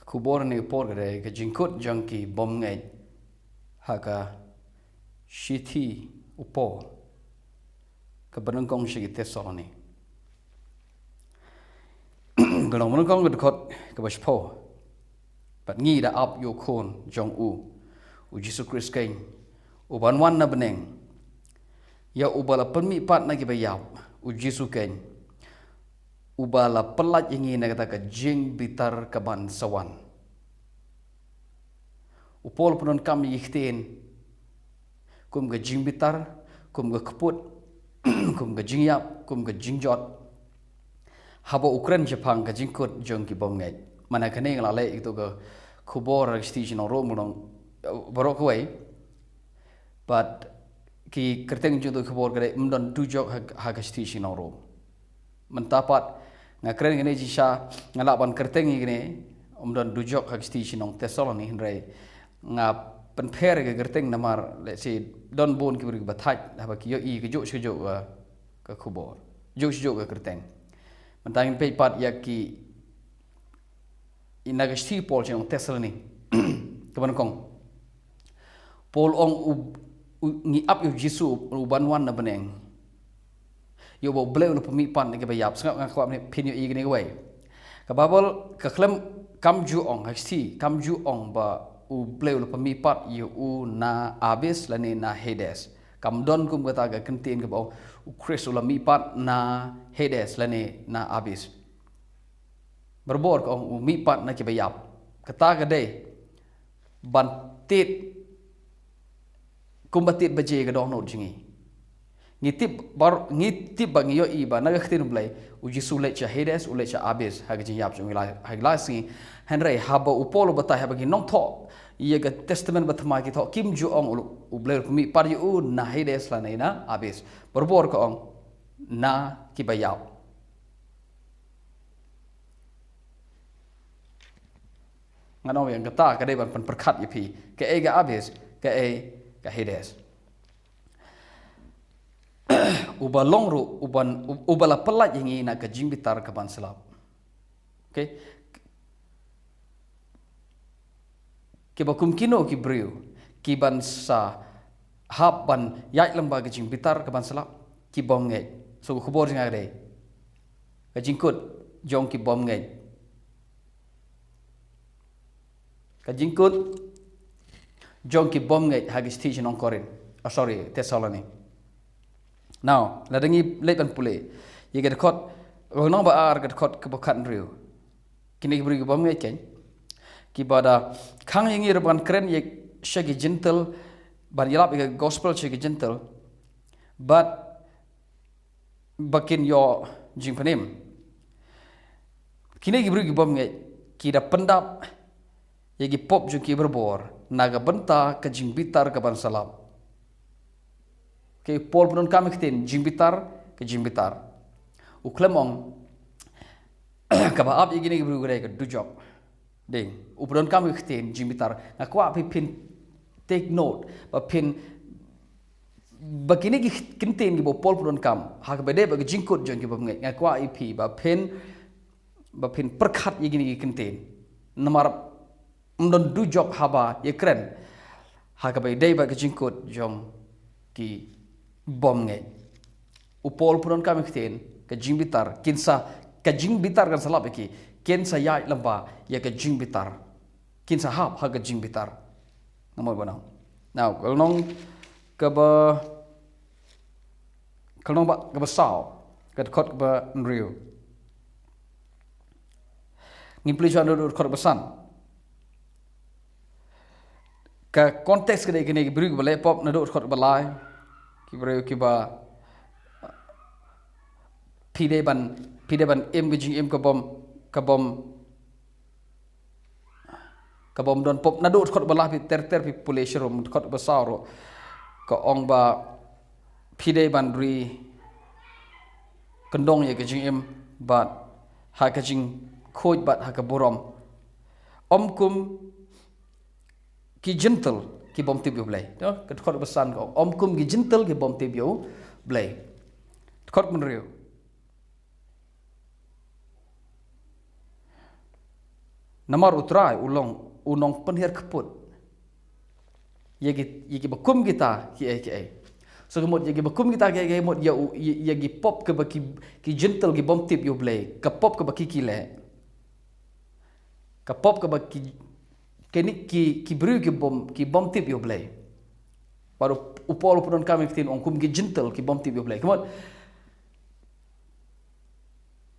kubor ni por gede ke jingkut jong ki bymngeit haka shiti upo ke pyndonkam shi Thesoloni galong pyndonkam ke dekot ke baspo pat ngi da up yo kon jong u Jesus Christ kain u ban wan na beneng ya ubala permi pat na ki bayap u Jesus kain ubala pelat ingi na kata ka jing bitar kaban sawan upol pyndonkam yikhtin kum ga jing bitar kum ga kput kum ga jing yap kum ga jing jot haba ukran shaphang ga jingkut jong ki bymngeit mana kane ngala le itu ga kubor station ro mulong barok way but ki kerteng judo kubor gare mdon tujok ha ga station ro mentapat ngakren ngene jisha ngala ban kerteng ngene mdon dujok ha station ong Thesoloni hindrai nga penper ga kerteng namar let's say don bon ki beri bathaj haba ki yo i ke jo sjo ka kubor jo sjo ga kerteng mentangin peit pat yaki inagasti pol jong Thesoloni kaban kong pol ong ngi up yo jisu uban wan na beneng yo bo bleu no pemi pan ke bayap sangak ngakwa ni pin yo i gni way ka babol ka klem kamju ong hasti kamju ong ba u bleu no pemi pat yo u na abis lani na Hades kam don kum kata ga kyntien ke ba u Christ la mi pat na Hades lani na abis berbor ko u mi pat na ki bayap kata ga dei bantit kumbatit baje ga dong no jingi ngitip bang yo i ba naga khtin blai u jisu le cha Hades u le cha abis ha ga jing yap chung la si henry haba u polo bata ha bagi nong tho ye ga testament batma ki tho kim ju ong u blai mi par yu na Hades la na abis berbor ko ong na ki bayap ngano yang kata ka dei ban perkhat ye pi ke e ga abis ke e ka Hades ubalong ru ubala pelat yang ina ka jing bitar ka ban selap okay ke bakum kino ki briu ki ban sa hab ban yai lembaga jing bitar ka ban selap ki bymngeit so khobor jing ade ka jingkut jong ki bymngeit ka jingkut jong ki bymngeit hagis station on Korin sorry Thesoloni now ladangi lepan pule ye ga dekot nong ba ar ga dekot ke bokan riu kini beri ke bymngeit ken ki bada khang yengi ban kren ye shagi gentle ban yalap ke gospel shagi gentle but bakin yo jing panim kini beri ke bymngeit ki da pendap ye gi pop ju ki berbor naga benta ke jing bitar ke ban salap ke pol pyndonkam khtin jing bitar ke jing bitar u klemong ka ba ap igini bru gre ke dujok ding u pyndonkam khtin jing bitar ngakwa pin take note ba pin bagini gi kyntien gi bo pol pyndonkam ha ka bede ba jingkut jong ki bymngeit ngakwa ip ba pin perkhat igini gi kyntien namar mdon dujok haba ye kren ha ka bede ba jingkut jong ki bymngeit upol pyndonkam khtin ka jing bitar kinsa ka jing bitar kan salap ki kinsa yai lamba ya ka jing bitar kinsa hab ha ka jing bitar namoi banau now kalong ba ka ba sao ka khot ba nriu ngimpli jan dur khot basan ka konteks kene kene beri ba lepop na dur khot ba lai ki beri ki ba pide ban em ge jing em ka bom don pop na dur khot ba la pi ter pi population rom khot ba sauro ka ong ba pide ban ri kendong ye ge jing em bat ha ka jing khoj bat ha ka borom kum ki gentle ki bom tip yo blai to ka khot basan ko kum ki gentle ki bom tip yo blai khot mun riu Namar utrai ulong unong penher keput. Yagi bakum kita ki. So kemud yagi bakum kita ki mud yagi pop ke baki ki gentle ki bom tip yo blay. Ke pop ke baki kile. Ke pop ke baki kenik ki bru ki bom tip yo blay. Baru upol pun kami kitin ongkum ki gentle ki bom tip yo blay. Kemud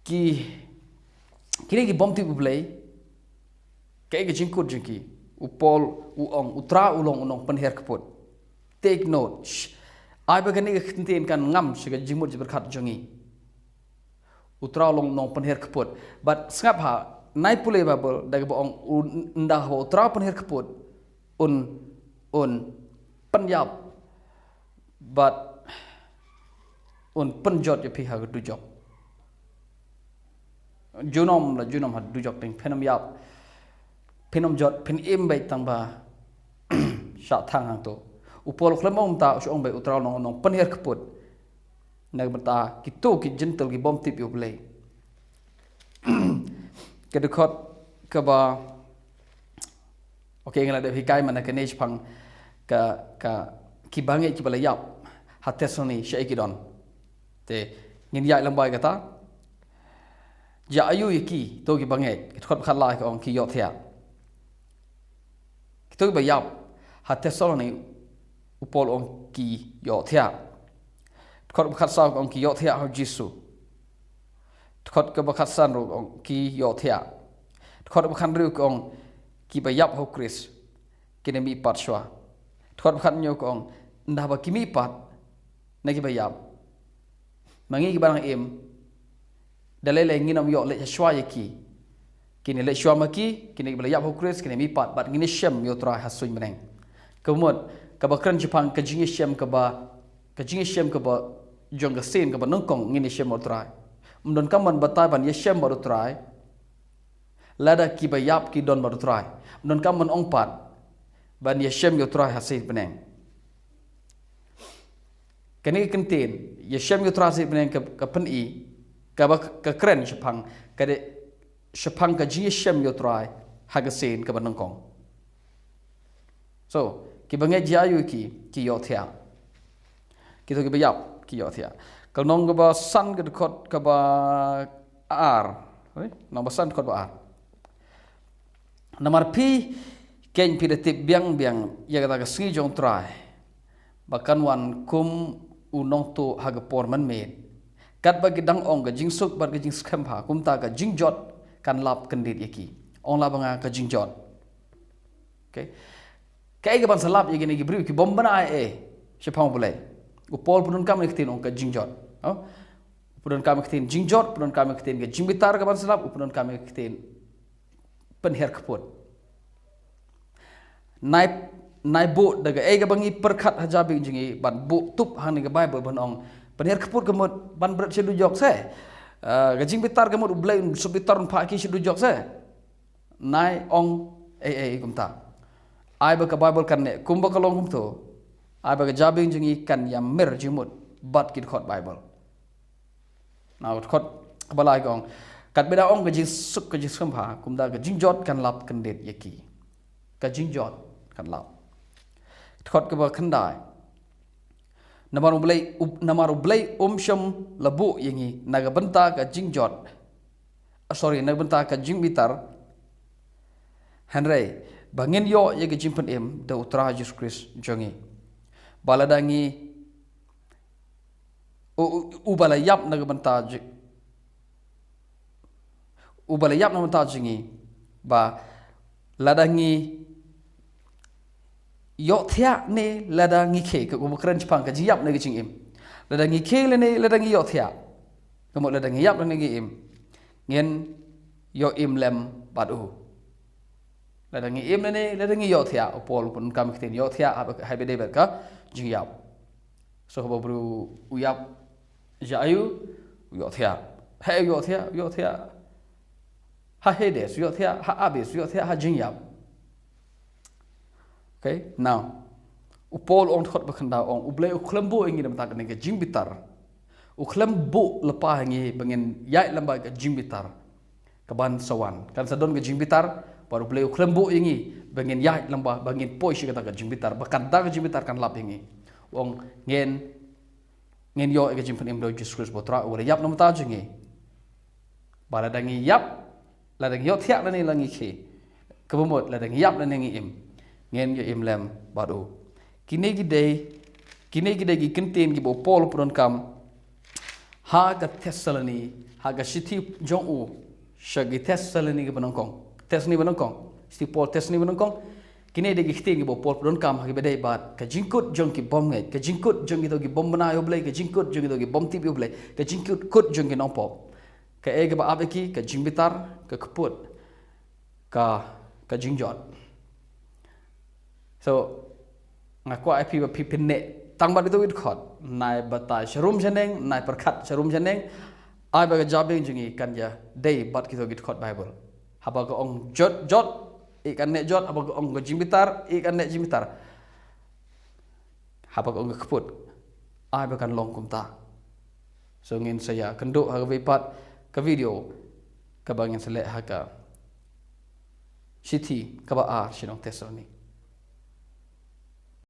kini ki bom tip yo blay. Kaya ke jingkut jingki, upol uong utra ulong unong penher keput. Take note. Ai bagan ni kyntien kan ngam siga jingmut berkat jongi. Utra ulong unong penher keput. But sengap ha nai pulai babel daga boong undah utra penher keput un penyap. But penjot ya pihak dujok. Junom ha dujok ting penom yap. Penom jot pen baik tangba shaphang hang tu upol klemong ta usong baik utral nong penher keput nag berta kitu ki gentle ki bom tip yo play ke dekot ke ba okey ngala de hikai mana ke nej phang ka ki bymngeit ki bala yap ha Thesoloni shaikidon te ngin yai lambai kata ja ayu ki to ki bymngeit khot khala ka ong ki yo thia kita bayap ha Thesoloni upol ong ki yo thia khot bakhat sa ong ki yo thia ha Jesu khot ka bakhat san ro ong ki yo thia khot bakhan ru ong ki bayap ho Chris kine mi pat shwa khot bakhat nyo ong ndah ba ki mi pat na ki bayap mangi ki barang em dalele nginom yo le shwa ki kini le shwa maki kini bela yap ho Chris kini mi pat bat ngini shem yo tra hasuin meneng kemud ka bakran shaphang ka jingi shem ka ba jong ga sen ka ba nongkong ngini shem mo tra mdon kaman batai ban ye shem mo tra lada ki ba yap ki don mo tra mdon kaman ong pat ban ye shem yo tra hasuin meneng kini kyntien ye shem yo tra hasuin meneng ka pen I ka ba ka kren shaphang ka de shaphang ka jingi shem yo try hagasin ka banangkong so ki bymngeit jayu ki yo thia ki to ki bayap ki yo thia kal nong ka ba san ka dekot ka ba ar nong ba san kot ba ar namar pi ken pi de tip biang ya kata ka sgi jong try bakan wan kum unong to hagapor man me kat bagi dang ong ka jingsuk bar ka jing skam ha kum ta ka jingjot kan lap kendit yaki ong labanga ka jingjot okay kai ga ban salap yagi ni bru ki bombana shaphang bulai upol punun kam niktin ong ka jingjot punun kam niktin jingjot punun kam niktin ga jingbitar ka ban salap punun kam niktin penher keput nai bu daga ga bangi perkhat hajabi jingi ban bu tup hang ni ga bible ban ong penher keput kemut ban berat sedu jok se gajing bitar kemud ublay subitar paki sidu jok se nai ong kumta ai ba ka bible kan ne kumba kalong kum to ai ba ga jabing jingi kan yam mer jimut bat kit khot bible now khot balai gong kat beda ong gajing suk gajing sambha kumda gajing jot kan lap kan det yaki gajing jot kan lap khot ka ba khandai namar ublay sham labu yangi naga benta ka jingjot naga benta ka jingbitar hanrei bangin yo ye ga jimpan em da utra Jesus Christ jongi baladangi ubala yap naga benta jingi ba ladangi yo thia ne ladangi ke ka kumkran chpang ka jiap ne ging im ladangi ke le ne ladangi yo thia kamo ladangi yap ne gi im ngen yo im lem badu ladangi im ne ladangi yo thia opol pun kam kitin yo thia hai be de ka jing yap so ko bru uyap jayu yo thia yo thia ha hedes yo thia ha abis yo thia ha jing yap. Okay, now upol ong khot bakhanda ong ublay uklembo ingi dam tak ne ka jingbitar uklembo lepa ingi bangin yai lamba ka jingbitar kaban sawan kan sadon ka jingbitar baru beliau kelembu ingi bangin yai lamba bangin poi shi kata ka jingbitar bakan da ka jingbitar kan lap ingi wong ngen yo ka jingpan im do Jesus Christ botra ora yap nam ta jingi bala dangi yap la dang yo thiak la ni langi khi kebomot la dang yap la ni im ngen yo im lem baru kini gidei gi kyntien gi bo Paul pyndonkam ha ka Thesoloni ha ka sithi jong u shagi Thesoloni gi pyndonkam Thesoloni pyndonkam sithi Paul Thesoloni pyndonkam kini de gi kyntien gi bo Paul pyndonkam ha gi bedai bat ka jingkut jong ki bymngeit ka jingkut jong gi to gi bom bana yo blai ka jingkut jong gi to gi bom tip yo blai ka jingkut kut jong gi nopo ka e ga ba abeki ka jingbitar ka keput ka jingjot so ngakwa ai pi pinne tang ba itu khot nai batai sharum janeng nai perkhat sharum janeng ai ba jabeng jingi kan ya dei bat ki to git khot bible haba ko ong jot ikan ne jot haba ko ong ko jingbitar ikan ne jingbitar haba ko ong keput ai ba kan long kumta so ngin saya kenduk ha pat ka video ka bangin selek ha ka City kaba ar sinong Thesoloni